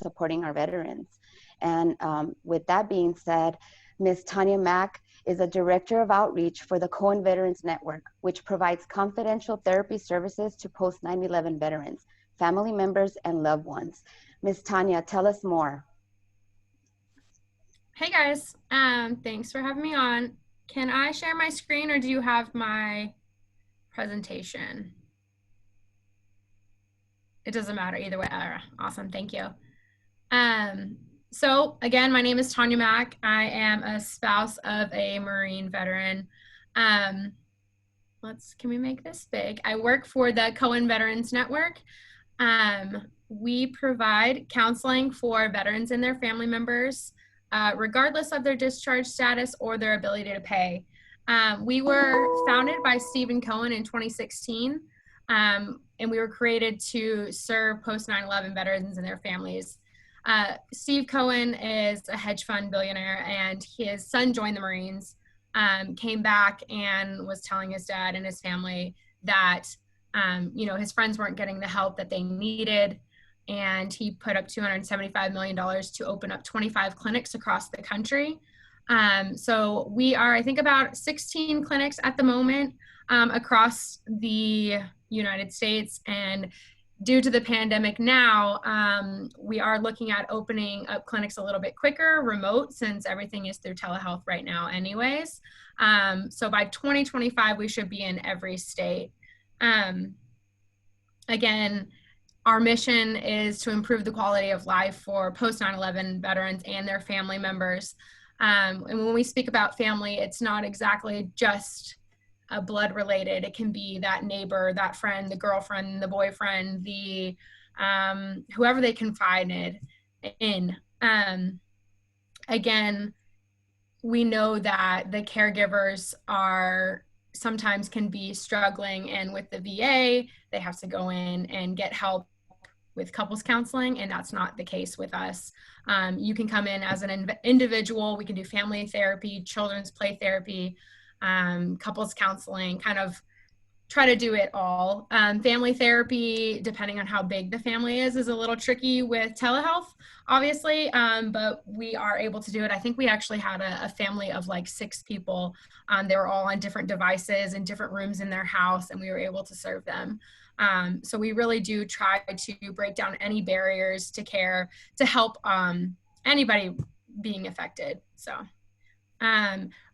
supporting our veterans. And with that being said, Ms. Tanya Mack is a Director of Outreach for the Cohen Veterans Network, which provides confidential therapy services to post 9/11 veterans, family members, and loved ones. Ms. Tanya, tell us more. Hey guys, thanks for having me on. Can I share my screen or do you have my presentation? It doesn't matter either way. Awesome, thank you. So again, my name is Tanya Mack. I am a spouse of a Marine veteran. Can we make this big? I work for the Cohen Veterans Network. We provide counseling for veterans and their family members, regardless of their discharge status or their ability to pay. We were founded by Stephen Cohen in 2016, and we were created to serve post 9/11 veterans and their families. Steve Cohen is a hedge fund billionaire, and his son joined the Marines, came back and was telling his dad and his family that his friends weren't getting the help that they needed. And he put up $275 million to open up 25 clinics across the country. So we are, I think, about 16 clinics at the moment across the United States. And due to the pandemic now, we are looking at opening up clinics a little bit quicker, remote, since everything is through telehealth right now anyways. So by 2025, we should be in every state. Again, our mission is to improve the quality of life for post 9/11 veterans and their family members. And when we speak about family, it's not exactly just blood related. It can be that neighbor, that friend, the girlfriend, the boyfriend, the whoever they confided in. Again, we know that the caregivers are sometimes can be struggling, and with the VA, they have to go in and get help with couples counseling, and that's not the case with us. You can come in as an individual. We can do family therapy, children's play therapy, couples counseling, kind of try to do it all. Family therapy, depending on how big the family is a little tricky with telehealth, obviously, but we are able to do it. I think we actually had a family of like 6 people. They were all on different devices in different rooms in their house, and we were able to serve them. So we really do try to break down any barriers to care to help anybody being affected. So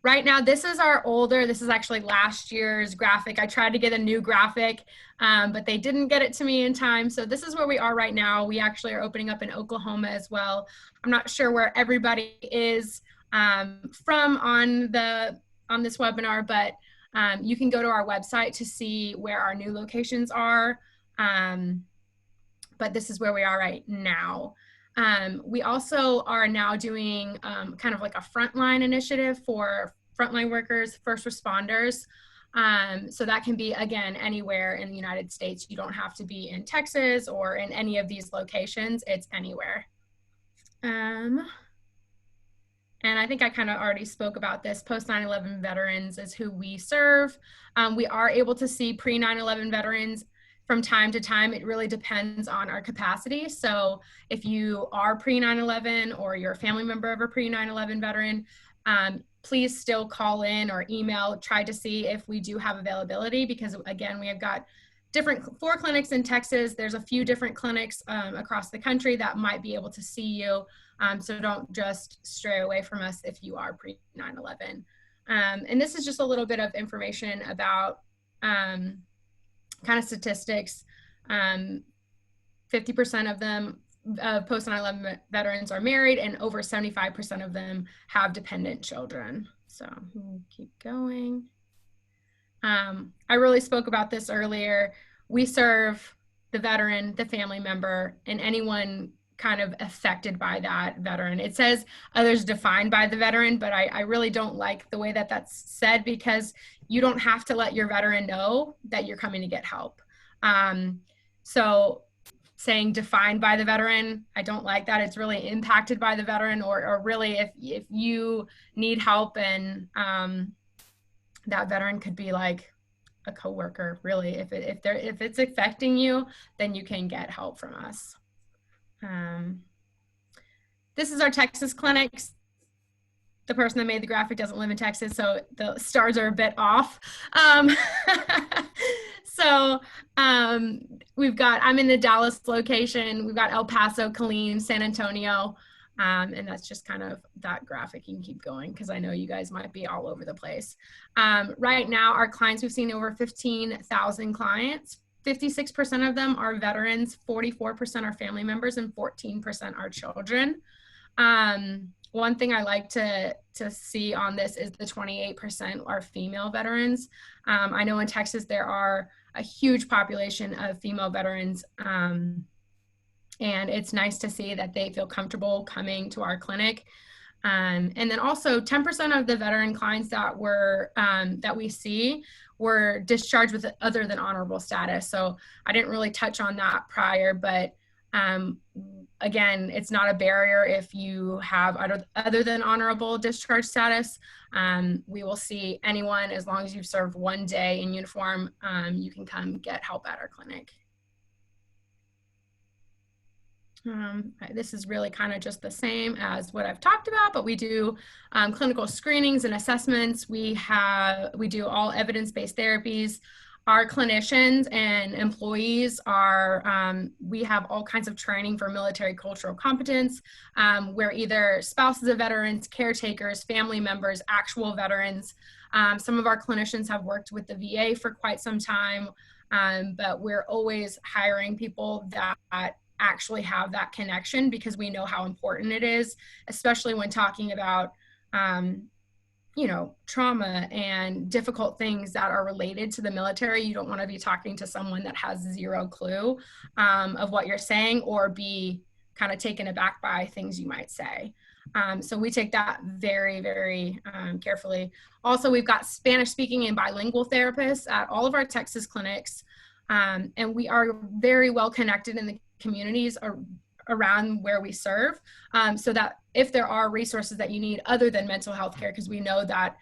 right now, this is this is actually last year's graphic. I tried to get a new graphic, but they didn't get it to me in time. So this is where we are right now. We actually are opening up in Oklahoma as well. I'm not sure where everybody is from on this webinar, but you can go to our website to see where our new locations are. But this is where we are right now. We also are now doing kind of like a frontline initiative for frontline workers, first responders. So that can be, again, anywhere in the United States. You don't have to be in Texas or in any of these locations. It's anywhere. And I think I kind of already spoke about this. Post 9/11 veterans is who we serve. We are able to see pre 9/11 veterans from time to time. It really depends on our capacity. So if you are pre 9/11 or you're a family member of a pre 9/11 veteran, please still call in or email, try to see if we do have availability, because again, we have got 4 clinics in Texas. There's a few different clinics across the country that might be able to see you. So don't just stray away from us if you are pre 9/11. And this is just a little bit of information about kind of statistics. 50% of them post 9/11 veterans are married, and over 75% of them have dependent children. So we'll keep going. I really spoke about this earlier. We serve the veteran, the family member, and anyone kind of affected by that veteran. It says others defined by the veteran, but I really don't like the way that that's said, because you don't have to let your veteran know that you're coming to get help. So saying defined by the veteran, I don't like that. It's really impacted by the veteran, or really if you need help, and that veteran could be like a coworker, really. If it's affecting you, then you can get help from us. this is our Texas clinics. The person that made the graphic doesn't live in Texas, so the stars are a bit off. So I'm in the Dallas location. We've got El Paso, Killeen, San Antonio. And that's just kind of that graphic. You can keep going because I know you guys might be all over the place. Right now, our clients, we've seen over 15,000 clients. 56% of them are veterans, 44% are family members, and 14% are children. One thing I like to see on this is the 28% are female veterans. I know in Texas there are a huge population of female veterans, and it's nice to see that they feel comfortable coming to our clinic. And then also 10% of the veteran clients that we see were discharged with other than honorable status. So I didn't really touch on that prior, but again, it's not a barrier if you have other than honorable discharge status. We will see anyone as long as you've served 1 day in uniform. You can come get help at our clinic. This is really kind of just the same as what I've talked about, but we do clinical screenings and assessments. We do all evidence-based therapies. Our clinicians and employees we have all kinds of training for military cultural competence, where either spouses of veterans, caretakers, family members, actual veterans. Some of our clinicians have worked with the VA for quite some time, but we're always hiring people that actually have that connection because we know how important it is, especially when talking about trauma and difficult things that are related to the military. You don't want to be talking to someone that has zero clue of what you're saying or be kind of taken aback by things you might say. So we take that very, very carefully. Also, we've got Spanish speaking and bilingual therapists at all of our Texas clinics. And we are very well connected in the communities around where we serve, so that if there are resources that you need other than mental health care, because we know that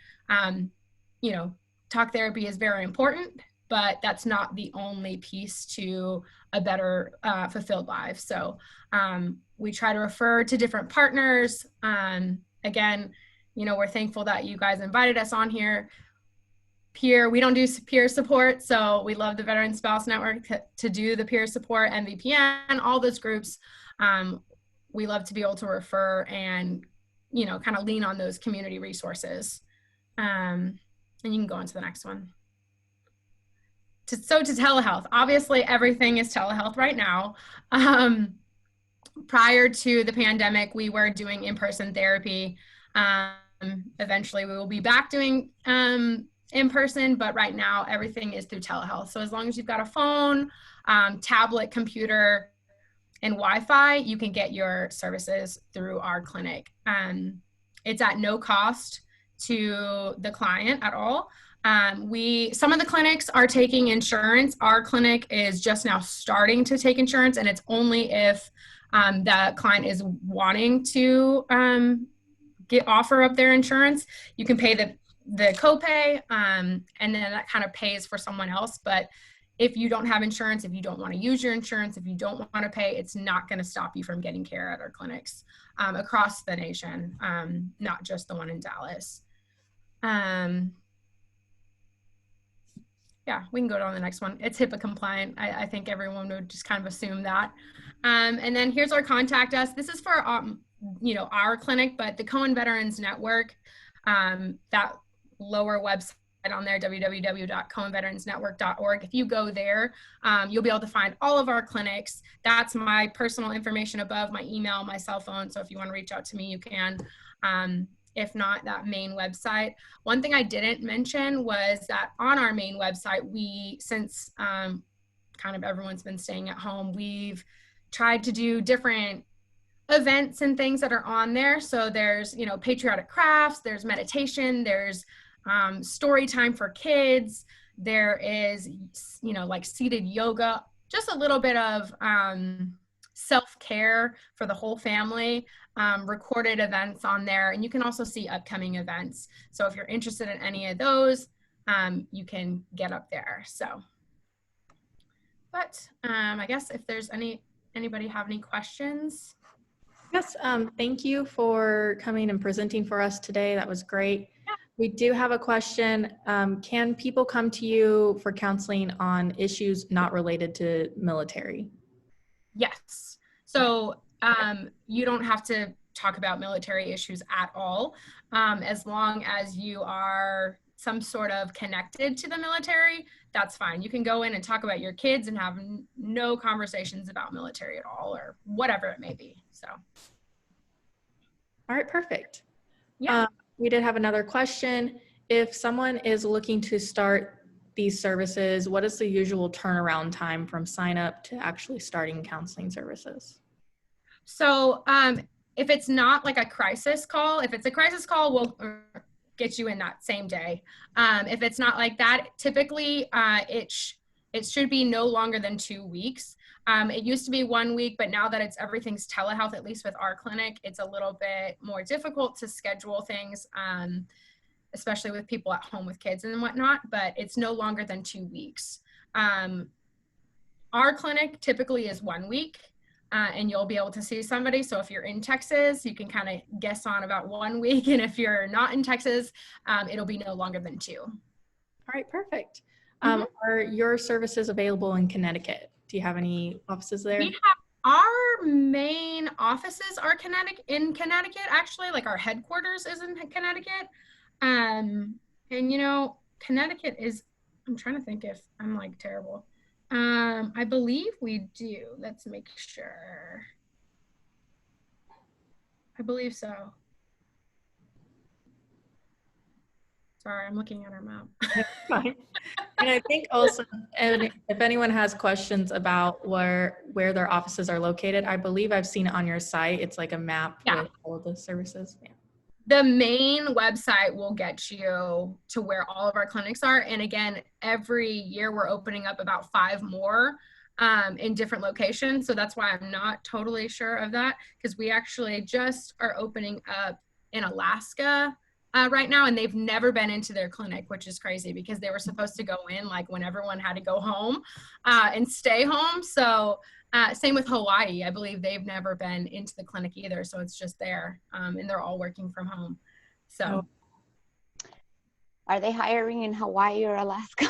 talk therapy is very important, but that's not the only piece to a better fulfilled life. So we try to refer to different partners. Again, we're thankful that you guys invited us on here. We don't do peer support, so we love the Veteran Spouse Network to do the peer support, MVPN, all those groups. We love to be able to refer and kind of lean on those community resources. And you can go on to the next one. To telehealth, obviously everything is telehealth right now. Prior to the pandemic, we were doing in-person therapy. Eventually we will be back doing in person, but right now everything is through telehealth. So as long as you've got a phone, tablet, computer, and Wi-Fi, you can get your services through our clinic. It's at no cost to the client at all. Some of the clinics are taking insurance. Our clinic is just now starting to take insurance, and it's only if the client is wanting to offer up their insurance. You can pay the copay, and then that kind of pays for someone else. But if you don't have insurance, if you don't want to use your insurance, if you don't want to pay, it's not going to stop you from getting care at our clinics across the nation, not just the one in Dallas. Yeah, we can go on the next one. It's HIPAA compliant. I think everyone would just kind of assume that. And then here's our contact us. This is for our clinic, but the Cohen Veterans Network, that lower website on there, www.cohenveteransnetwork.org. If you go there, you'll be able to find all of our clinics. That's my personal information above, my email, my cell phone. So if you want to reach out to me, you can. If not, that main website. One thing I didn't mention was that on our main website, since kind of everyone's been staying at home, we've tried to do different events and things that are on there. So there's, patriotic crafts, there's meditation, there's story time for kids. There is, like seated yoga, just a little bit of self-care for the whole family, recorded events on there. And you can also see upcoming events. So if you're interested in any of those, you can get up there. So, but I guess if there's anybody have any questions? Yes, thank you for coming and presenting for us today. That was great. We do have a question. Can people come to you for counseling on issues not related to military? Yes. So you don't have to talk about military issues at all, as long as you are some sort of connected to the military. That's fine. You can go in and talk about your kids and have no conversations about military at all, or whatever it may be. So, All right, perfect. yeah. We did have another question. If someone is looking to start these services, what is the usual turnaround time from sign up to actually starting counseling services? So if it's not like a crisis call, if it's a crisis call, we'll get you in that same day. If it's not like that, typically it should be no longer than 2 weeks. It used to be 1 week, but now that everything's telehealth, at least with our clinic, it's a little bit more difficult to schedule things, especially with people at home with kids and whatnot, but it's no longer than 2 weeks. Our clinic typically is 1 week. And you'll be able to see somebody. So if you're in Texas, you can kind of guess on about 1 week. And if you're not in Texas, it'll be no longer than 2. All right, perfect. Are your services available in Connecticut? Do you have any offices there? We have our main offices are in Connecticut, actually. Like our headquarters is in Connecticut. And Connecticut is, I'm trying to think if I'm like terrible. I believe we do. Let's make sure. I believe so. Sorry, I'm looking at our map. Fine. And I think also, if anyone has questions about where their offices are located, I believe I've seen it on your site. It's like a map with all of the services. Yeah. The main website will get you to where all of our clinics are. And again, every year we're opening up about 5 more in different locations. So that's why I'm not totally sure of that, because we actually just are opening up in Alaska right now, and they've never been into their clinic, which is crazy because they were supposed to go in like when everyone had to go home and stay home. So same with Hawaii. I believe they've never been into the clinic either. So it's just there, and they're all working from home. So. Are they hiring in Hawaii or Alaska?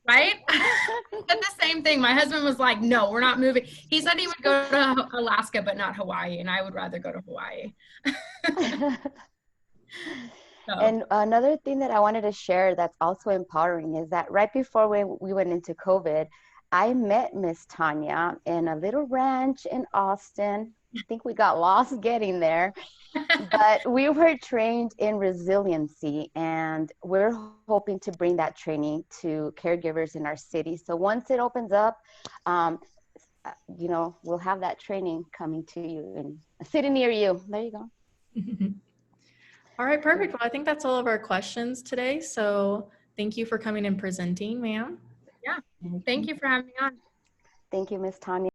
Right? Said the same thing. My husband was like, no, we're not moving. He said he would go to Alaska, but not Hawaii. And I would rather go to Hawaii. So. And another thing that I wanted to share that's also empowering is that right before we went into COVID, I met Miss Tanya in a little ranch in Austin. I think we got lost getting there, but we were trained in resiliency, and we're hoping to bring that training to caregivers in our city. So once it opens up, we'll have that training coming to you in a city near you. There you go. All right, perfect. Well, I think that's all of our questions today. So thank you for coming and presenting, ma'am. Yeah. Thank you for having me on. Thank you, Miss Tanya.